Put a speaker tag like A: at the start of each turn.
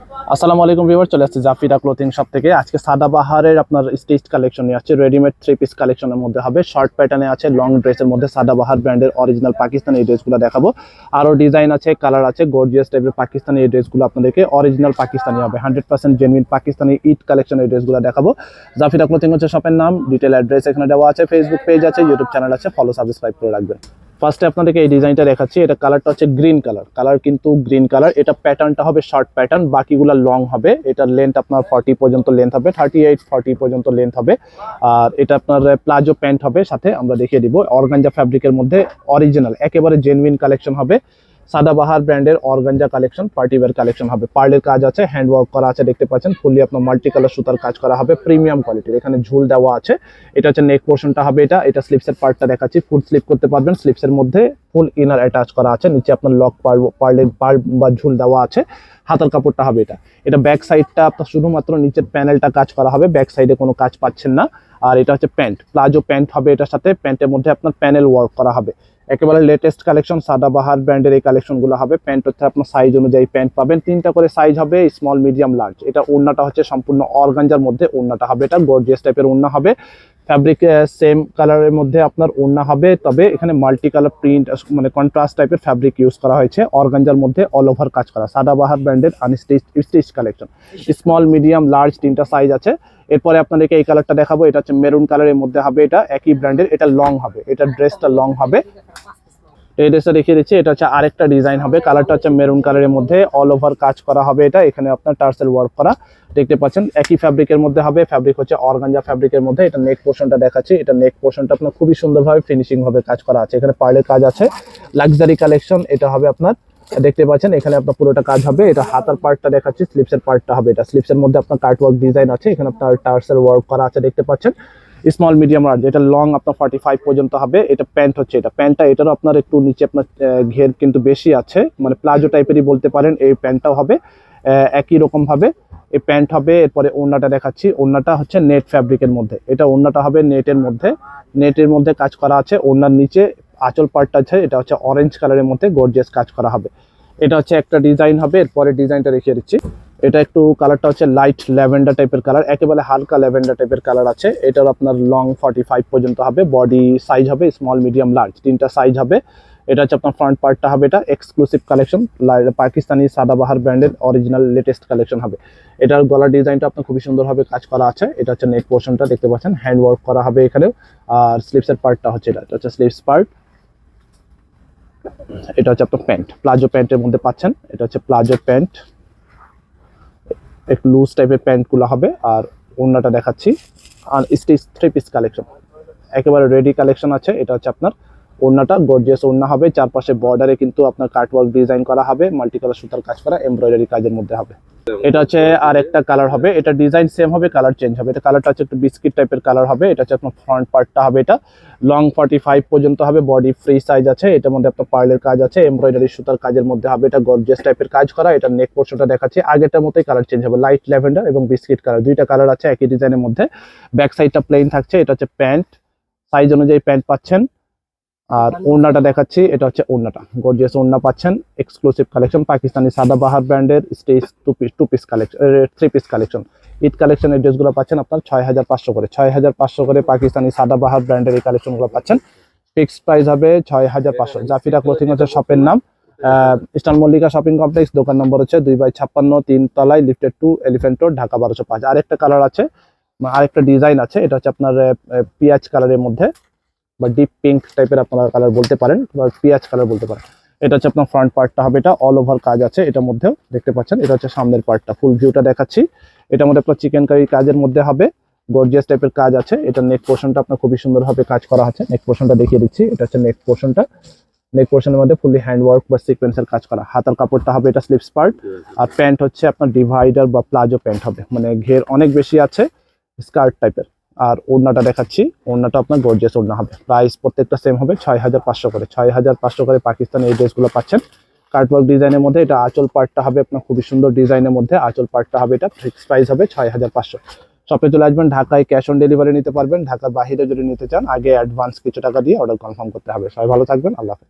A: আসসালামু আলাইকুম ভিউয়ার, চলে আসছে জাফিরা ক্লোথিং শপ থেকে। আজকে সাদাবাহারের আপনার স্টিচ কালেকশন নিয়ে আসছে। রেডিমেড 3 পিস কালেকশনের মধ্যে হবে, শর্ট প্যাটার্নে আছে, লং ড্রেসের মধ্যে সাদাবাহার ব্র্যান্ডের অরিজিনাল পাকিস্তানি এই ড্রেসগুলো দেখাবো। আরও ডিজাইন আছে, কালার আছে, গর্জিয়াস টাইপের পাকিস্তানি এই ড্রেসগুলো আপনাদেরকে অরিজিনাল পাকিস্তানি হবে, 100% জেনুইন পাকিস্তানি ঈদ কালেকশন এই ড্রেসগুলো দেখাবো। জাফিরা ক্লোথিং হচ্ছে শপের নাম, ডিটেল অ্যাড্রেস এখানে দেওয়া আছে, ফেসবুক পেজ আছে, ইউটিউব চ্যানেল আছে, ফলো সাবস্ক্রাইব করে রাখবেন। ফার্স্টে আপনাদেরকে এই ডিজাইনটা দেখাচ্ছি। এটা কালারটা হচ্ছে গ্রিন কালার কিন্তু গ্রিন কালার। এটা প্যাটার্নটা হবে শর্ট প্যাটার্ন, বাকিগুলো লং হবে। এটার লেন্থ আপনার 40 পর্যন্ত লেন্থ হবে, 38-40 পর্যন্ত লেন্থ হবে। আর এটা আপনার প্লাজো প্যান্ট হবে, সাথে আমরা দেখিয়ে দিব অর্গানজা ফ্যাব্রিকের মধ্যে অরিজিনাল একেবারে জেনুইন কালেকশন হবে। সাদাবাহার ব্র্যান্ডের অর্গানজা কালেকশন, পার্টিওয়্যার কালেকশন হবে। পার্লের কাজ আছে, হ্যান্ড ওয়ার্ক করা আছে, দেখতে পাচ্ছেন। ফুললি আপনার মাল্টি কালার সুতার কাজ করা হবে, প্রিমিয়াম কোয়ালিটির। এখানে ঝুল দেওয়া আছে। এটা হচ্ছে নেক পোর্শনটা হবে। এটা স্লিপসের পার্টটা দেখাচ্ছি, ফুল স্লিপ করতে পারবেন। স্লিপসের মধ্যে ফুল ইনার অ্যাটাচ করা আছে, নিচে আপনার লক পার্লের বা ঝুল দেওয়া আছে। হাতার কাপড়টা হবে এটা ব্যাক সাইডটা আপনার শুধুমাত্র নিচের প্যানেলটা কাজ করা হবে, ব্যাক সাইডে কোনো কাজ পাচ্ছেন না। আর এটা হচ্ছে প্যান্ট, প্লাজো প্যান্ট হবে। এটার সাথে প্যান্টের মধ্যে আপনার প্যানেল ওয়ার্ক করা হবে। একেবারে লেটেস্ট কালেকশন, সাদাবাহার ব্র্যান্ডের এই কালেকশনগুলো হবে। প্যান্ট হচ্ছে আপনার সাইজ অনুযায়ী প্যান্ট পাবেন, 3টা করে সাইজ হবে, স্মল, মিডিয়াম, লার্জ। এটা ওড়নাটা হচ্ছে সম্পূর্ণ অর্গানজার মধ্যে ওড়নাটা হবে। এটা গর্জিয়াস টাইপের ওড়না হবে। ফ্যাব্রিক সেম কালারের মধ্যে আপনার ওড়না হবে, তবে এখানে মাল্টি কালার প্রিন্ট, মানে কন্ট্রাস্ট টাইপের ফ্যাব্রিক ইউজ করা হয়েছে। অর্গানজার মধ্যে অল ওভার কাজ করা, সাদাবাহার ব্র্যান্ডের unstitch collection. Small, medium, large 3টা সাইজ আছে। এরপরে আপনাদেরকে এই কালারটা দেখাবো। এটা হচ্ছে মেরুন কালারের মধ্যে হবে। এটা একই ব্র্যান্ডের, এটা লং হবে, এটা ড্রেসটা লং হবে। এই ড্রেসটা দেখিয়ে দিচ্ছি। এটা হচ্ছে আরেকটা ডিজাইন হবে, কালারটা হচ্ছে মেরুন কালারের মধ্যে অল ওভার কাজ করা হবে। এটা এখানে আপনার টার্সেল ওয়ার্ক করা, দেখতে পাচ্ছেন। একই ফ্যাব্রিকের মধ্যে হবে, ফ্যাব্রিক হচ্ছে অর্গানজা ফ্যাব্রিকের মধ্যে। এটা নেক পোর্শনটা দেখাচ্ছি। এটা নেক পোর্শনটা আপনার খুবই সুন্দরভাবে ফিনিশিং ভাবে কাজ করা আছে। এখানে পার্লের কাজ আছে, লাক্সারি কালেকশন। এটা হবে আপনার, দেখতে পাচ্ছেন এখানে আপনার পুরোটা কাজ হবে। এটা হাতার পার্টটা দেখাচ্ছি, স্লিপসের পার্টটা হবে। এটা স্লিপসের মধ্যে আপনার কাট ওয়ার্ক ডিজাইন আছে, এখানে আপনার টার্সেল ওয়ার্ক করা আছে, দেখতে পাচ্ছেন। Small, medium, large. এটা লং আপনার 45 পর্যন্ত হবে। এটা প্যান্ট হচ্ছে, এটা প্যান্টটা, এটারও আপনার একটু নিচে আপনার ঘের কিন্তু বেশি আছে, মানে প্লাজো টাইপেরই বলতে পারেন। এই প্যান্টটাও হবে একই রকম ভাবে এই প্যান্ট হবে। এরপরে ওড়নাটা দেখাচ্ছি। ওড়নাটা হচ্ছে নেট ফ্যাব্রিকের মধ্যে, এটা ওড়নাটা হবে নেটের মধ্যে কাজ করা আছে। ওড়নার নিচে আঁচল পার্টটা আছে, এটা হচ্ছে অরেঞ্জ কালারের মধ্যে গর্জিয়াস কাজ করা হবে। এটা হচ্ছে একটা ডিজাইন হবে। এরপরে ডিজাইনটা দেখিয়ে দিচ্ছি। এটা একটু কালারটা হচ্ছে লাইট ল্যাভেন্ডার টাইপের কালার, একেবারে হালকা ল্যাভেন্ডার টাইপের কালার আছে। এটার আপনার লং 45 পর্যন্ত হবে। বডি সাইজ হবে স্মল, মিডিয়াম, লার্জ, 3টা সাইজ হবে। এটা হচ্ছে আপনার ফ্রন্ট পার্টটা হবে। এটা এক্সক্লুসিভ কালেকশন, পাকিস্তানি সাদাবাহার ব্র্যান্ডের অরিজিনাল লেটেস্ট কালেকশন হবে। এটার গলার ডিজাইনটা আপনার খুবই সুন্দরভাবে কাজ করা আছে। এটা হচ্ছে নেক পোর্শনটা, দেখতে পাচ্ছেন, হ্যান্ড ওয়ার্ক করা হবে এখানেও। আর স্লিপসের পার্টটা হচ্ছে এটা হচ্ছে স্লিপস পার্ট। এটা হচ্ছে আপনার প্যান্ট, প্লাজো প্যান্টের মধ্যে পাচ্ছেন। এটা হচ্ছে প্লাজো প্যান্ট, একটু লুজ টাইপের প্যান্টগুলো হবে। আর ওড়নাটা দেখাচ্ছি, আর স্টিচ 3 পিস কালেকশন, একেবারে রেডি কালেকশন আছে। এটা হচ্ছে আপনার ওড়নাটা, গর্জিয়াস ওড়না হবে। চারপাশে বর্ডারে কিন্তু আপনার কাটওয়ার্ক ডিজাইন করা হবে, মাল্টি কালার সুতার কাজ করা, এমব্রয়ডারি কাজের মধ্যে হবে। এটা হচ্ছে আর একটা কালার হবে। এটা ডিজাইন সেম হবে, কালার চেঞ্জ হবে। এটা কালারটা হচ্ছে একটু বিস্কিট টাইপের কালার হবে। এটা হচ্ছে আপনার ফ্রন্ট পার্টটা হবে। এটা লং 45 পর্যন্ত হবে, বডি ফ্রি সাইজ আছে। এটার মধ্যে আপনার পার্লের কাজ আছে, এমব্রয়ডারি সুতার কাজের মধ্যে হবে। এটা গর্জিয়াস টাইপের কাজ করা। এটা নেক পোর্শনটা দেখাচ্ছি, আগেরটার মতোই কালার চেঞ্জ হবে, লাইট ল্যাভেন্ডার এবং বিস্কিট কালার, 2টা কালার আছে একই ডিজাইনের মধ্যে। ব্যাক সাইডটা প্লেন থাকছে। এটা হচ্ছে প্যান্ট, সাইজ অনুযায়ী প্যান্ট পাচ্ছেন। আর ওড়নাটা দেখাচ্ছি। এটা হচ্ছে ওড়নাটা, গর্জিয়াস ওড়না পাচ্ছেন। এক্সক্লুসিভ কালেকশন, পাকিস্তানি সাদাবাহার ব্র্যান্ডের stage 2 piece collection, 3 piece collection. Eid কালেকশনের ড্রেসগুলো পাচ্ছেন আপনার 6500 করে, 6500 করে পাকিস্তানি সাদাবাহার ব্র্যান্ডের এই কালেকশনগুলো পাচ্ছেন। ফিক্সড প্রাইস হবে 6500। জাফিরা ক্লোথিং হচ্ছে শপের নাম, ইস্টার্ন মল্লিকা শপিং কমপ্লেক্স, দোকান নম্বর হচ্ছে 2/56, 3 তলায়, লিফটেড 2, এলিফ্যান্ট রোড, ঢাকা 1205। আরেকটা কালার আছে, আরেকটা ডিজাইন আছে। এটা হচ্ছে আপনার পিঁয়াজ কালারের মধ্যে, বা ডিপ পিঙ্ক টাইপের আপনারা কালার বলতে পারেন, বা পিঁয়াজ কালার বলতে পারেন। এটা হচ্ছে আপনার ফ্রন্ট পার্টটা হবে। এটা অল ওভার কাজ আছে এটার মধ্যেও, দেখতে পাচ্ছেন। এটা হচ্ছে সামনের পার্টটা, ফুল ভিউটা দেখাচ্ছি। এটার মধ্যে আপনার চিকেন কারি কাজের মধ্যে হবে, গর্জিয়াস টাইপের কাজ আছে। এটা নেক পোর্শনটা আপনার খুবই সুন্দরভাবে কাজ করা আছে। নেক পোর্শনটা দেখিয়ে দিচ্ছি। এটা হচ্ছে নেক পোর্শনটা, নেক পোর্শনের মধ্যে ফুললি হ্যান্ড ওয়ার্ক বা সিকোয়েন্সের কাজ করা। হাতার কাপড়টা হবে এটা স্লিপস পার্ট। আর প্যান্ট হচ্ছে আপনার ডিভাইডার বা প্লাজো প্যান্ট হবে, মানে ঘের অনেক বেশি আছে, স্কার্ট টাইপের। আর ওড়নাটা দেখাচ্ছি, ওড়নাটা আপনার গর্জিয়াস ওড়না হবে। প্রাইস প্রত্যেকটা সেম হবে 6500 করে, 6500 করে পাকিস্তানি এই ড্রেসগুলো পাচ্ছেন কাটওয়ার্ক ডিজাইনের মধ্যে। এটা আঁচল পার্টটা হবে আপনার খুবই সুন্দর ডিজাইনের মধ্যে, আঁচল পার্টটা হবে। এটা ফিক্স প্রাইস হবে 6500। শপে চলে আসবেন, ঢাকায় ক্যাশ অন ডেলিভারি নিতে পারবেন। ঢাকার বাইরে যদি নিতে চান, আগে অ্যাডভান্স কিছু টাকা দিয়ে অর্ডার কনফার্ম করতে হবে। সবাই ভালো থাকবেন, আল্লাহ হাফেজ।